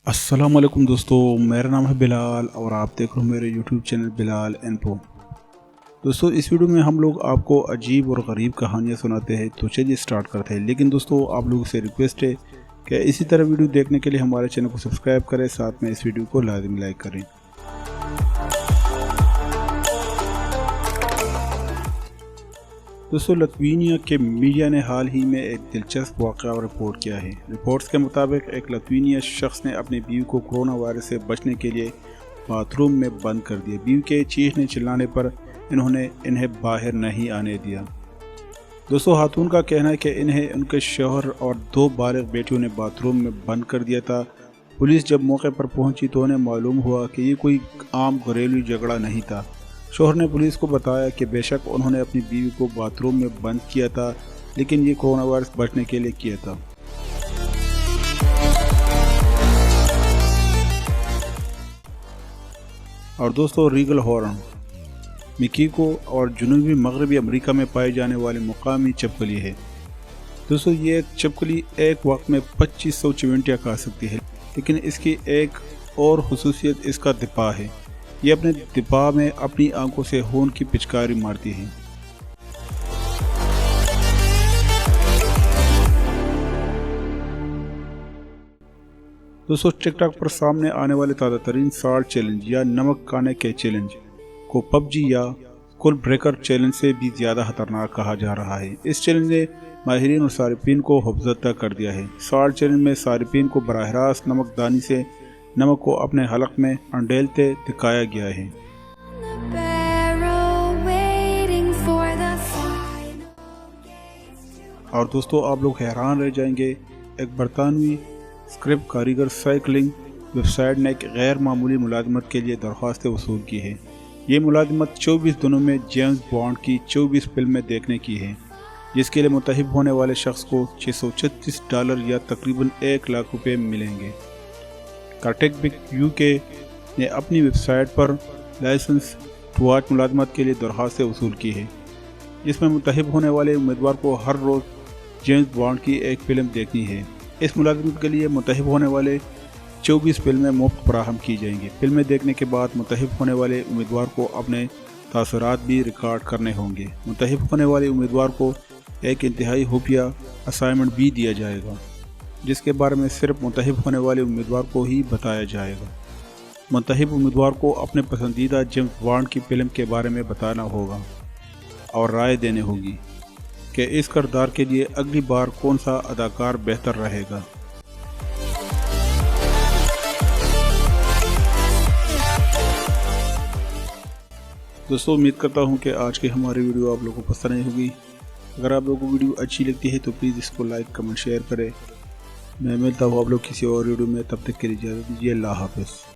अस्सलाम वालेकुम दोस्तों, मेरा नाम है बिलाल और आप देख रहे हो मेरे यूट्यूब चैनल बिलाल इन्फो। दोस्तों, इस वीडियो में हम लोग आपको अजीब और गरीब कहानियाँ सुनाते हैं, तो चलिए स्टार्ट करते हैं। लेकिन दोस्तों, आप लोगों से रिक्वेस्ट है कि इसी तरह वीडियो देखने के लिए हमारे चैनल को सब्सक्राइब करें, साथ में इस वीडियो को लाजमी लाइक करें। दोस्तों, लिथुआनिया के मीडिया ने हाल ही में एक दिलचस्प वाक़या रिपोर्ट किया है। रिपोर्ट्स के मुताबिक एक लिथुआनिया शख्स ने अपनी बीवी को कोरोना वायरस से बचने के लिए बाथरूम में बंद कर दिया। बीवी के चीखने चिल्लाने पर इन्हें बाहर नहीं आने दिया। दोस्तों, खातून का कहना है कि इन्हें उनके शौहर और 2 बालिग़ बेटियों ने बाथरूम में बंद कर दिया था। पुलिस जब मौके पर पहुंची तो उन्हें मालूम हुआ कि ये कोई आम घरेलू झगड़ा नहीं था। शौहर ने पुलिस को बताया कि बेशक उन्होंने अपनी बीवी को बाथरूम में बंद किया था, लेकिन ये कोरोना वायरस बचने के लिए किया था। और दोस्तों, रीगल हॉर्न मेक्सिको और जनूबी मगरबी अमेरिका में पाए जाने वाली मुकामी छिपकली है। दोस्तों, ये छिपकली एक वक्त में 2500 चिमटियाँ खा सकती है, लेकिन इसकी एक और खुसूसियत इसका दिपा है। ये अपने दिपा में अपनी आंखों से खून की पिचकारी मारती है। दोस्तों, टिकटॉक पर सामने आने वाले ताज़ा तरीन साल्ट चैलेंज या नमक खाने के चैलेंज को पबजी या कुल ब्रेकर चैलेंज से भी ज़्यादा खतरनाक कहा जा रहा है। इस चैलेंज ने माहिरीन और सारिफीन को खौफजदा कर दिया है। साल्ट चैलेंज में सारिफीन को बराह रास्त नमकदानी से नमक को अपने हलक में अंडेलते दिखाया गया है। और दोस्तों, आप लोग हैरान रह जाएंगे, एक बरतानवी स्क्रिप्ट कारीगर साइकिलिंग वेबसाइट ने एक गैर मामूली मुलाजमत के लिए दरख्वास्तें वसूल की है। ये मुलाजमत 24 दिनों में जेम्स बॉन्ड की 24 फिल्में देखने की है, जिसके लिए मुतहिब होने वाले शख्स को $636 या तकरीबन 1 लाख रुपये मिलेंगे। कार्टेक बिग यूके ने अपनी वेबसाइट पर लाइसेंस टू वॉच मुलाजमत के लिए दरख्वास्तें वसूल की है, जिसमें मुतहिब होने वाले उम्मीदवार को हर रोज़ जेम्स बॉन्ड की एक फ़िल्म देखनी है। इस मुलाजमत के लिए मुतहिब होने वाले 24 फिल्में मुफ्त फराहम की जाएंगी। फिल्में देखने के बाद मुतहिब होने वाले उम्मीदवार को अपने तासुरात भी रिकॉर्ड करने होंगे। मुतहिब होने वाले उम्मीदवार को एक इंतहाई खुफिया असाइनमेंट भी दिया जाएगा, जिसके बारे में सिर्फ मुतहिब होने वाले उम्मीदवार को ही बताया जाएगा। मुतहिब उम्मीदवार को अपने पसंदीदा जेम्स बॉन्ड की फ़िल्म के बारे में बताना होगा और राय देनी होगी कि इस किरदार के लिए अगली बार कौन सा अदाकार बेहतर रहेगा। दोस्तों, उम्मीद करता हूं कि आज की हमारी वीडियो आप लोगों को पसंद आई होगी। अगर आप लोगों को वीडियो अच्छी लगती है तो प्लीज़ इसको लाइक कमेंट शेयर करें। मैं मिलता हूँ आप लोग किसी और वीडियो में, तब तक के लिए इजाज़त दीजिए। अल्लाह हाफ़िज़।